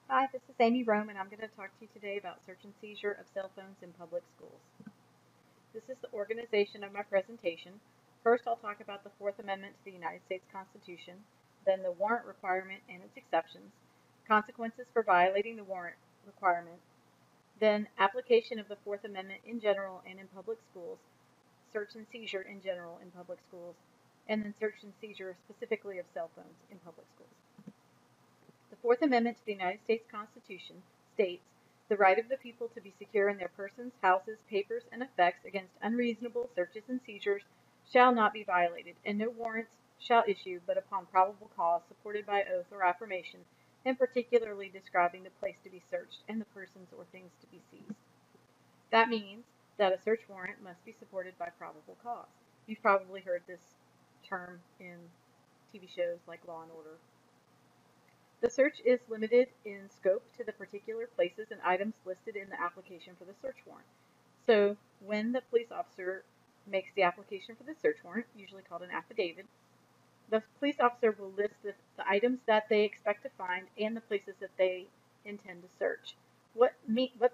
Hi, this is Amy Rome, and I'm going to talk to you today about search and seizure of cell phones in public schools. This is the organization of my presentation. First, I'll talk about the Fourth Amendment to the United States Constitution, then the warrant requirement and its exceptions, consequences for violating the warrant requirement, then application of the Fourth Amendment in general and in public schools, search and seizure in general in public schools, and then search and seizure specifically of cell phones in public schools. The Fourth Amendment to the United States Constitution states, "The right of the people to be secure in their persons, houses, papers, and effects against unreasonable searches and seizures shall not be violated, and no warrants shall issue but upon probable cause supported by oath or affirmation, and particularly describing the place to be searched and the persons or things to be seized." That means that a search warrant must be supported by probable cause. You've probably heard this term in TV shows like Law and Order. The search is limited in scope to the particular places and items listed in the application for the search warrant. So when the police officer makes the application for the search warrant, usually called an affidavit, the police officer will list the items that they expect to find and the places that they intend to search. What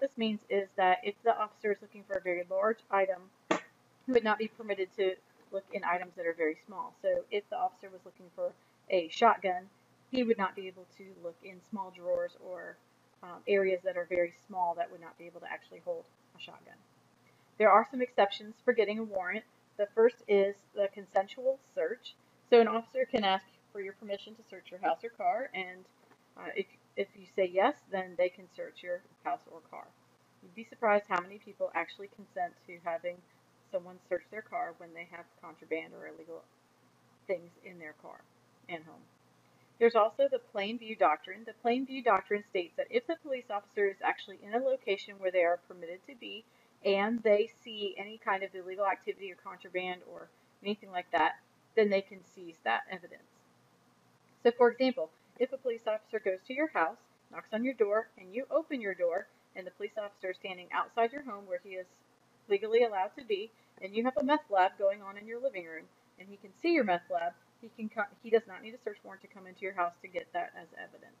this means is that if the officer is looking for a very large item, he would not be permitted to look in items that are very small. So if the officer was looking for a shotgun, he would not be able to look in small drawers or areas that are very small that would not be able to actually hold a shotgun. There are some exceptions for getting a warrant. The first is the consensual search. So an officer can ask for your permission to search your house or car, and if you say yes, then they can search your house or car. You'd be surprised how many people actually consent to having someone search their car when they have contraband or illegal things in their car and home. There's also the plain view doctrine. The plain view doctrine states that if the police officer is actually in a location where they are permitted to be and they see any kind of illegal activity or contraband or anything like that, then they can seize that evidence. So, for example, if a police officer goes to your house, knocks on your door, and you open your door, and the police officer is standing outside your home where he is legally allowed to be, and you have a meth lab going on in your living room, and he can see your meth lab, he does not need a search warrant to come into your house to get that as evidence.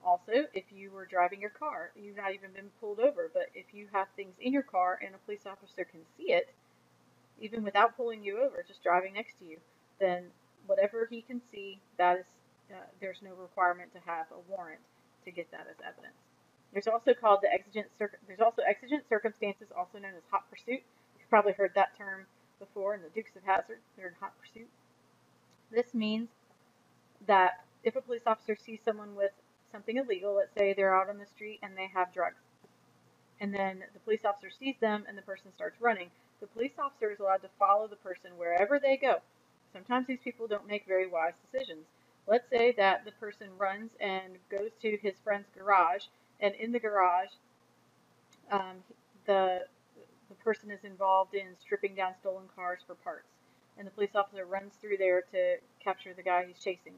Also, if you were driving your car, you've not even been pulled over, but if you have things in your car and a police officer can see it, even without pulling you over, just driving next to you, then whatever he can see, there's no requirement to have a warrant to get that as evidence. There's also exigent circumstances, also known as hot pursuit. You've probably heard that term before in the Dukes of Hazzard. They're in hot pursuit. This means that if a police officer sees someone with something illegal, let's say they're out on the street and they have drugs, and then the police officer sees them and the person starts running, the police officer is allowed to follow the person wherever they go. Sometimes these people don't make very wise decisions. Let's say that the person runs and goes to his friend's garage, and in the garage, um, the the person is involved in stripping down stolen cars for parts, and the police officer runs through there to capture the guy he's chasing.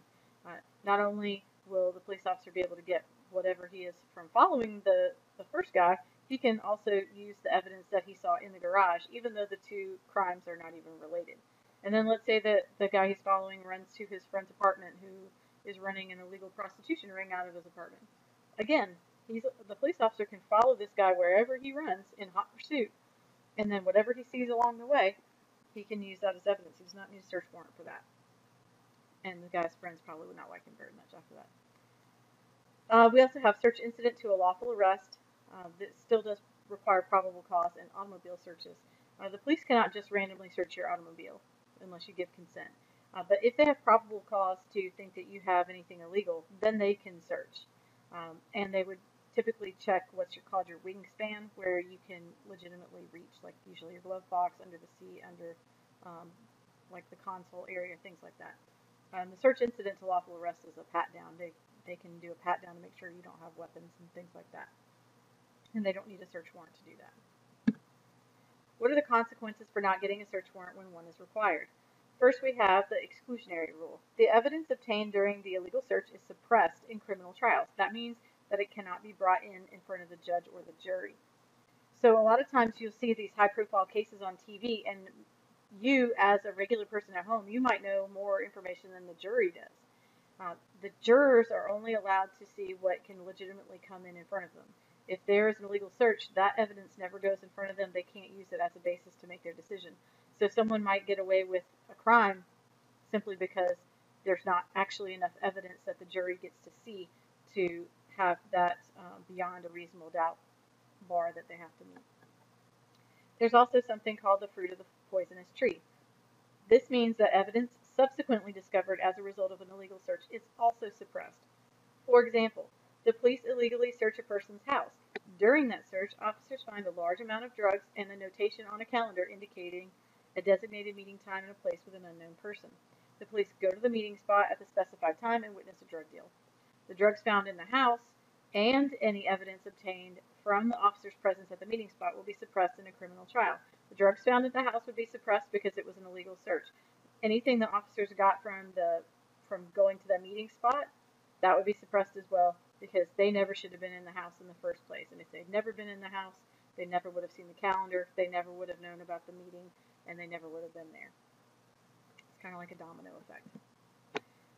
Not only will the police officer be able to get whatever he is from following the first guy, he can also use the evidence that he saw in the garage, even though the two crimes are not even related. And then let's say that the guy he's following runs to his friend's apartment who is running an illegal prostitution ring out of his apartment. Again, the police officer can follow this guy wherever he runs in hot pursuit, and then whatever he sees along the way, he can use that as evidence. He does not need a search warrant for that. And the guy's friends probably would not like him very much after that. We also have search incident to a lawful arrest. That still does require probable cause and automobile searches. The police cannot just randomly search your automobile unless you give consent. But if they have probable cause to think that you have anything illegal, then they can search. And they would typically check what's called your wingspan, where you can legitimately reach, like usually your glove box, under the seat, under like the console area, things like that. The search incident to lawful arrest is a pat down. They can do a pat down to make sure you don't have weapons and things like that. And they don't need a search warrant to do that. What are the consequences for not getting a search warrant when one is required? First, we have the exclusionary rule. The evidence obtained during the illegal search is suppressed in criminal trials. That means that it cannot be brought in front of the judge or the jury. So a lot of times you'll see these high-profile cases on TV, and you, as a regular person at home, you might know more information than the jury does. The jurors are only allowed to see what can legitimately come in front of them. If there is an illegal search, that evidence never goes in front of them. They can't use it as a basis to make their decision. So someone might get away with a crime simply because there's not actually enough evidence that the jury gets to see to have that beyond a reasonable doubt bar that they have to meet. There's also something called the fruit of the poisonous tree. This means that evidence subsequently discovered as a result of an illegal search is also suppressed. For example, the police illegally search a person's house. During that search, officers find a large amount of drugs and a notation on a calendar indicating a designated meeting time and a place with an unknown person. The police go to the meeting spot at the specified time and witness a drug deal. The drugs found in the house and any evidence obtained from the officer's presence at the meeting spot will be suppressed in a criminal trial. The drugs found at the house would be suppressed because it was an illegal search. Anything the officers got from going to that meeting spot, that would be suppressed as well because they never should have been in the house in the first place. And if they'd never been in the house, they never would have seen the calendar, they never would have known about the meeting, and they never would have been there. It's kind of like a domino effect.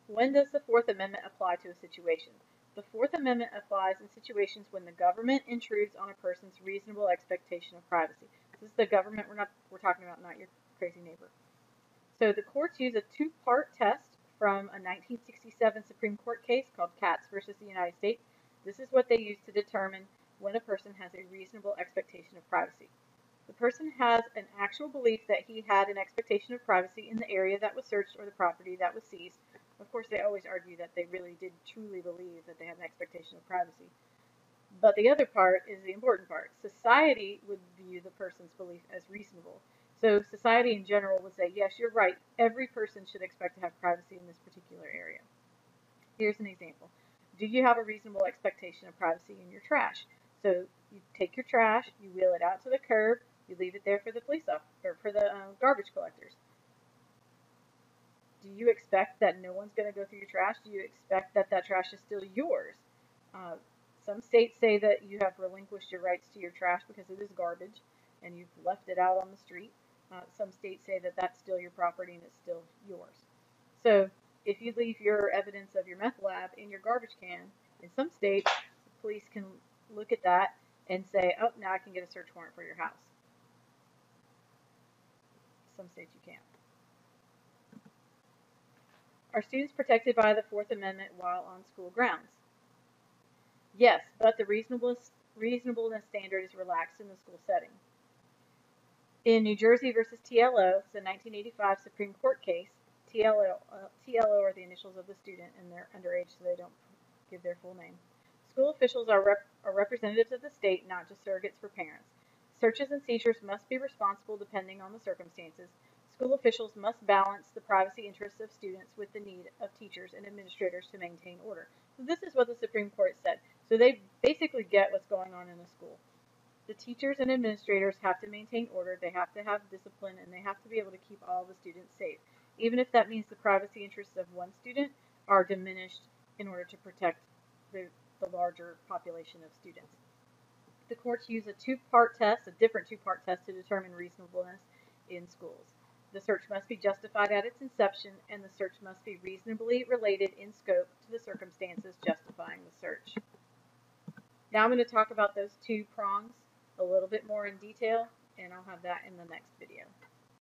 When does the Fourth Amendment apply to a situation? The Fourth Amendment applies in situations when the government intrudes on a person's reasonable expectation of privacy. This is the government we're talking about, not your crazy neighbor. So the courts use a two-part test from a 1967 Supreme Court case called Katz versus the United States. This is what they use to determine when a person has a reasonable expectation of privacy. The person has an actual belief that he had an expectation of privacy in the area that was searched or the property that was seized. Of course, they always argue that they really did truly believe that they had an expectation of privacy. But the other part is the important part. Society would view the person's belief as reasonable. So society in general would say, yes, you're right. Every person should expect to have privacy in this particular area. Here's an example. Do you have a reasonable expectation of privacy in your trash? So you take your trash, you wheel it out to the curb, you leave it there for the police officer, or for the garbage collectors. Do you expect that no one's going to go through your trash? Do you expect that that trash is still yours? Some states say that you have relinquished your rights to your trash because it is garbage and you've left it out on the street. Some states say that that's still your property and it's still yours. So if you leave your evidence of your meth lab in your garbage can, in some states, the police can look at that and say, oh, now I can get a search warrant for your house. Some states you can't. Are students protected by the Fourth Amendment while on school grounds? Yes, but the reasonableness standard is relaxed in the school setting. In New Jersey versus TLO, it's a 1985 Supreme Court case. TLO are the initials of the student, and they're underage, so they don't give their full name. School officials are representatives of the state, not just surrogates for parents. Searches and seizures must be responsible depending on the circumstances. School officials must balance the privacy interests of students with the need of teachers and administrators to maintain order. So this is what the Supreme Court said. So they basically get what's going on in a school. The teachers and administrators have to maintain order, they have to have discipline, and they have to be able to keep all the students safe, even if that means the privacy interests of one student are diminished in order to protect the larger population of students. The courts use a different two-part test to determine reasonableness in schools. The search must be justified at its inception, and the search must be reasonably related in scope to the circumstances justifying the search. Now I'm going to talk about those two prongs a little bit more in detail, and I'll have that in the next video.